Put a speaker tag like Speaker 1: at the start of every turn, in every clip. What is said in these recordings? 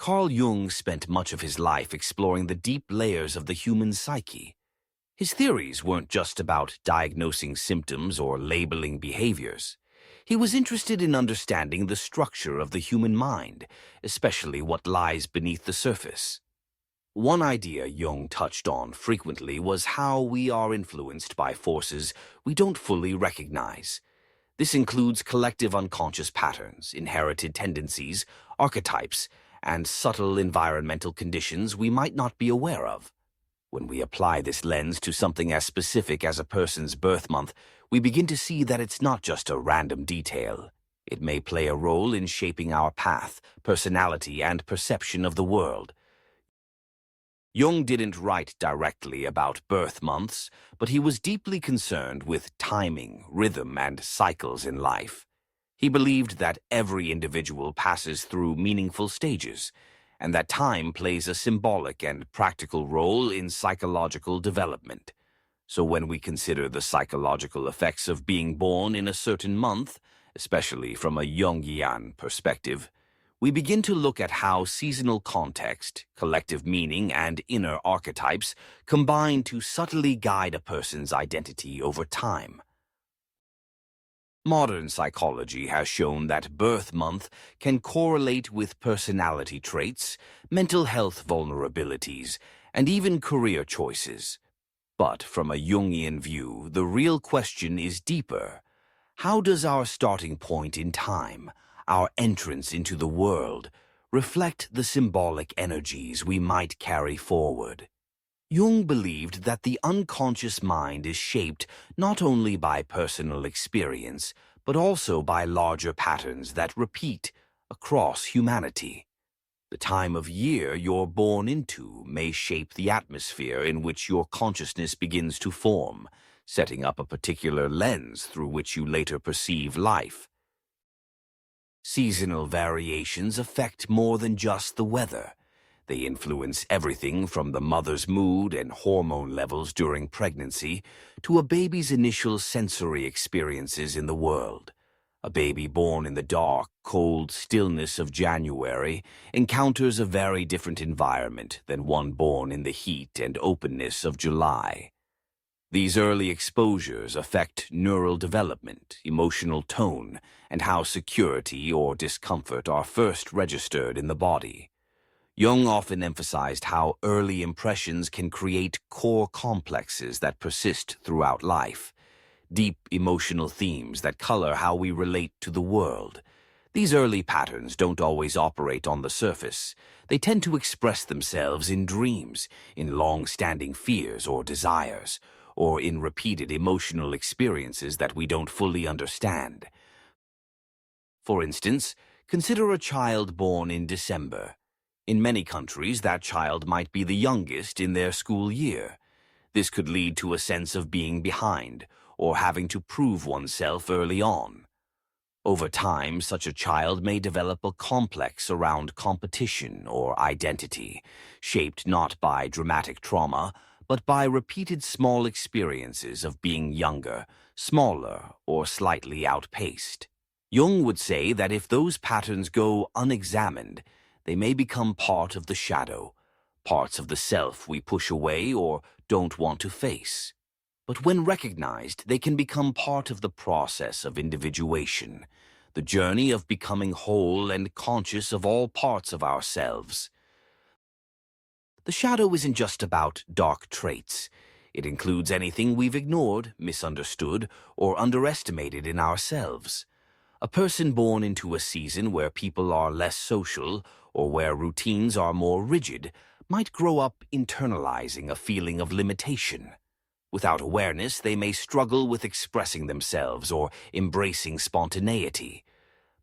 Speaker 1: Carl Jung spent much of his life exploring the deep layers of the human psyche. His theories weren't just about diagnosing symptoms or labeling behaviors. He was interested in understanding the structure of the human mind, especially what lies beneath the surface. One idea Jung touched on frequently was how we are influenced by forces we don't fully recognize. This includes collective unconscious patterns, inherited tendencies, archetypes, and subtle environmental conditions we might not be aware of. When we apply this lens to something as specific as a person's birth month, we begin to see that it's not just a random detail. It may play a role in shaping our path, personality, and perception of the world. Jung didn't write directly about birth months, but he was deeply concerned with timing, rhythm, and cycles in life. He believed that every individual passes through meaningful stages, and that time plays a symbolic and practical role in psychological development. So when we consider the psychological effects of being born in a certain month, especially from a Jungian perspective, we begin to look at how seasonal context, collective meaning, and inner archetypes combine to subtly guide a person's identity over time. Modern psychology has shown that birth month can correlate with personality traits, mental health vulnerabilities, and even career choices. But from a Jungian view, the real question is deeper. How does our starting point in time, our entrance into the world, reflect the symbolic energies we might carry forward? Jung believed that the unconscious mind is shaped not only by personal experience, but also by larger patterns that repeat across humanity. The time of year you're born into may shape the atmosphere in which your consciousness begins to form, setting up a particular lens through which you later perceive life. Seasonal variations affect more than just the weather. They influence everything from the mother's mood and hormone levels during pregnancy to a baby's initial sensory experiences in the world. A baby born in the dark, cold stillness of January encounters a very different environment than one born in the heat and openness of July. These early exposures affect neural development, emotional tone, and how security or discomfort are first registered in the body. Jung often emphasized how early impressions can create core complexes that persist throughout life, deep emotional themes that color how we relate to the world. These early patterns don't always operate on the surface. They tend to express themselves in dreams, in long-standing fears or desires, or in repeated emotional experiences that we don't fully understand. For instance, consider a child born in December. In many countries, that child might be the youngest in their school year. This could lead to a sense of being behind, or having to prove oneself early on. Over time, such a child may develop a complex around competition or identity, shaped not by dramatic trauma, but by repeated small experiences of being younger, smaller, or slightly outpaced. Jung would say that if those patterns go unexamined, they may become part of the shadow, parts of the self we push away or don't want to face. But when recognized, they can become part of the process of individuation, the journey of becoming whole and conscious of all parts of ourselves. The shadow isn't just about dark traits. It includes anything we've ignored, misunderstood, or underestimated in ourselves. A person born into a season where people are less social or where routines are more rigid might grow up internalizing a feeling of limitation. Without awareness, they may struggle with expressing themselves or embracing spontaneity.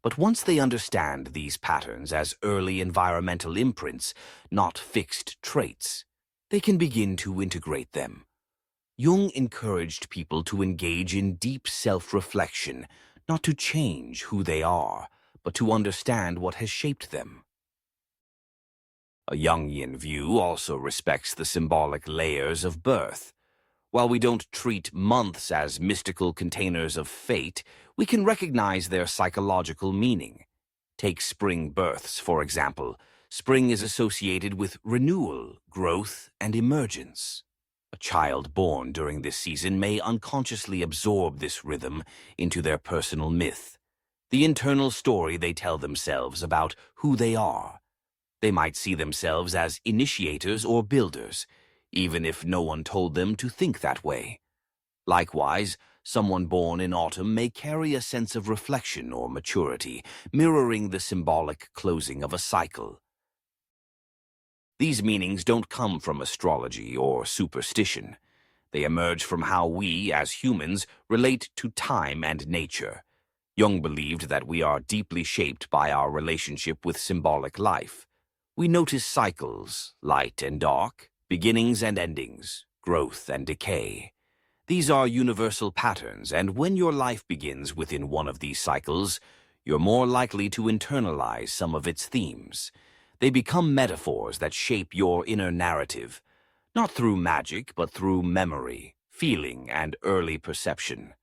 Speaker 1: But once they understand these patterns as early environmental imprints, not fixed traits, they can begin to integrate them. Jung encouraged people to engage in deep self-reflection, not to change who they are, but to understand what has shaped them. A Jungian view also respects the symbolic layers of birth. While we don't treat months as mystical containers of fate, we can recognize their psychological meaning. Take spring births, for example. Spring is associated with renewal, growth, and emergence. A child born during this season may unconsciously absorb this rhythm into their personal myth, the internal story they tell themselves about who they are. They might see themselves as initiators or builders, even if no one told them to think that way. Likewise, someone born in autumn may carry a sense of reflection or maturity, mirroring the symbolic closing of a cycle. These meanings don't come from astrology or superstition. They emerge from how we, as humans, relate to time and nature. Jung believed that we are deeply shaped by our relationship with symbolic life. We notice cycles, light and dark, beginnings and endings, growth and decay. These are universal patterns, and when your life begins within one of these cycles, you're more likely to internalize some of its themes. They become metaphors that shape your inner narrative, not through magic, but through memory, feeling, and early perception.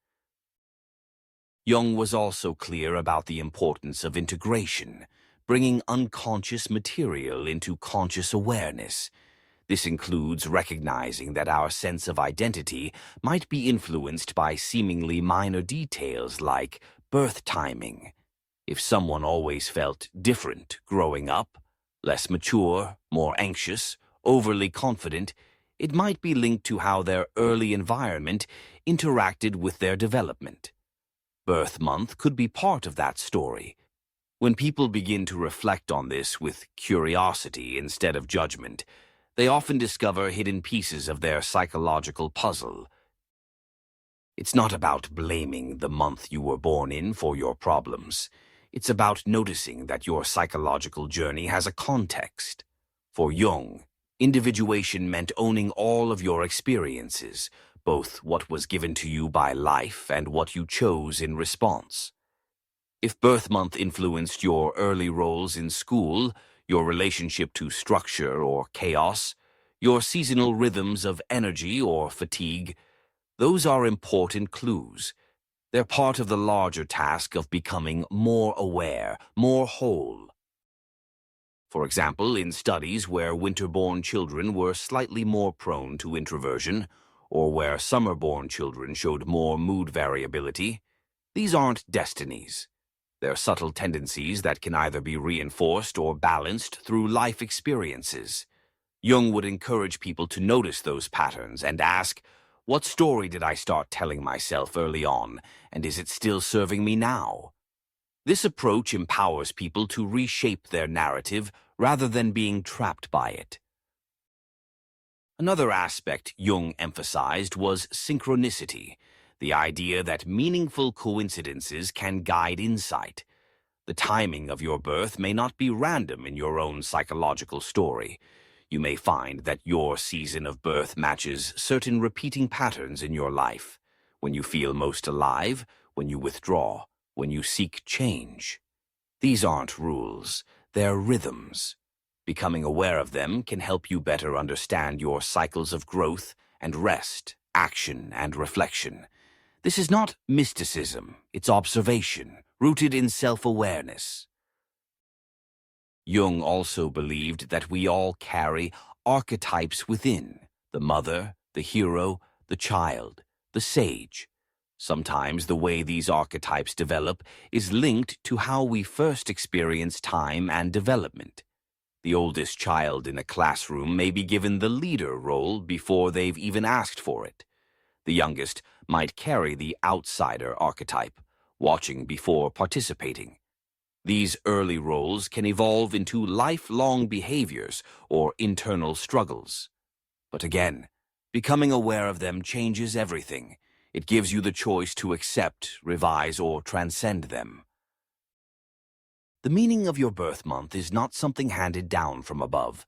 Speaker 1: Jung was also clear about the importance of integration, bringing unconscious material into conscious awareness. This includes recognizing that our sense of identity might be influenced by seemingly minor details like birth timing. If someone always felt different growing up, less mature, more anxious, overly confident, it might be linked to how their early environment interacted with their development. Birth month could be part of that story. When people begin to reflect on this with curiosity instead of judgment, they often discover hidden pieces of their psychological puzzle. It's not about blaming the month you were born in for your problems. It's about noticing that your psychological journey has a context. For Jung, individuation meant owning all of your experiences, both what was given to you by life and what you chose in response. If birth month influenced your early roles in school, your relationship to structure or chaos, your seasonal rhythms of energy or fatigue, those are important clues. They're part of the larger task of becoming more aware, more whole. For example, in studies where winter-born children were slightly more prone to introversion, or where summer-born children showed more mood variability, these aren't destinies. They're subtle tendencies that can either be reinforced or balanced through life experiences. Jung would encourage people to notice those patterns and ask, what story did I start telling myself early on, and is it still serving me now? This approach empowers people to reshape their narrative rather than being trapped by it. Another aspect Jung emphasized was synchronicity, the idea that meaningful coincidences can guide insight. The timing of your birth may not be random in your own psychological story. You may find that your season of birth matches certain repeating patterns in your life. When you feel most alive, when you withdraw, when you seek change. These aren't rules, they're rhythms. Becoming aware of them can help you better understand your cycles of growth and rest, action and reflection. This is not mysticism, it's observation, rooted in self-awareness. Jung also believed that we all carry archetypes within: the mother, the hero, the child, the sage. Sometimes the way these archetypes develop is linked to how we first experience time and development. The oldest child in a classroom may be given the leader role before they've even asked for it. The youngest might carry the outsider archetype, watching before participating. These early roles can evolve into lifelong behaviors or internal struggles. But again, becoming aware of them changes everything. It gives you the choice to accept, revise, or transcend them. The meaning of your birth month is not something handed down from above.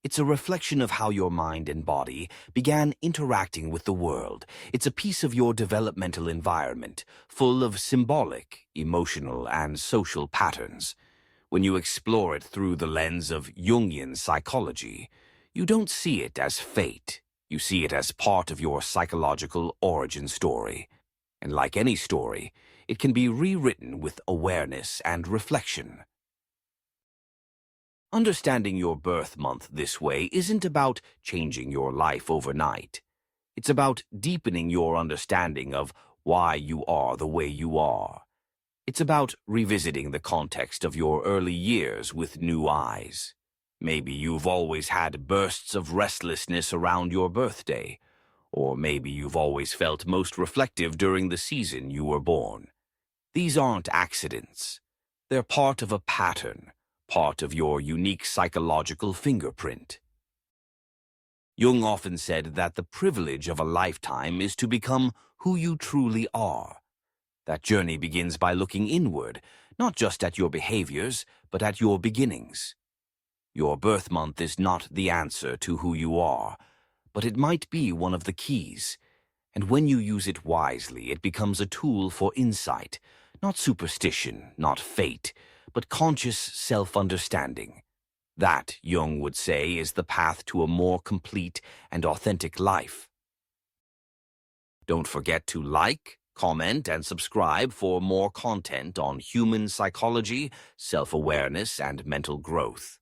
Speaker 1: It's a reflection of how your mind and body began interacting with the world. It's a piece of your developmental environment, full of symbolic, emotional, and social patterns. When you explore it through the lens of Jungian psychology, you don't see it as fate. You see it as part of your psychological origin story. And like any story, it can be rewritten with awareness and reflection. Understanding your birth month this way isn't about changing your life overnight. It's about deepening your understanding of why you are the way you are. It's about revisiting the context of your early years with new eyes. Maybe you've always had bursts of restlessness around your birthday, or maybe you've always felt most reflective during the season you were born. These aren't accidents. They're part of a pattern, part of your unique psychological fingerprint. Jung often said that the privilege of a lifetime is to become who you truly are. That journey begins by looking inward, not just at your behaviors, but at your beginnings. Your birth month is not the answer to who you are, but it might be one of the keys. And when you use it wisely, it becomes a tool for insight, not superstition, not fate, but conscious self-understanding. That, Jung would say, is the path to a more complete and authentic life. Don't forget to like, comment, and subscribe for more content on human psychology, self-awareness, and mental growth.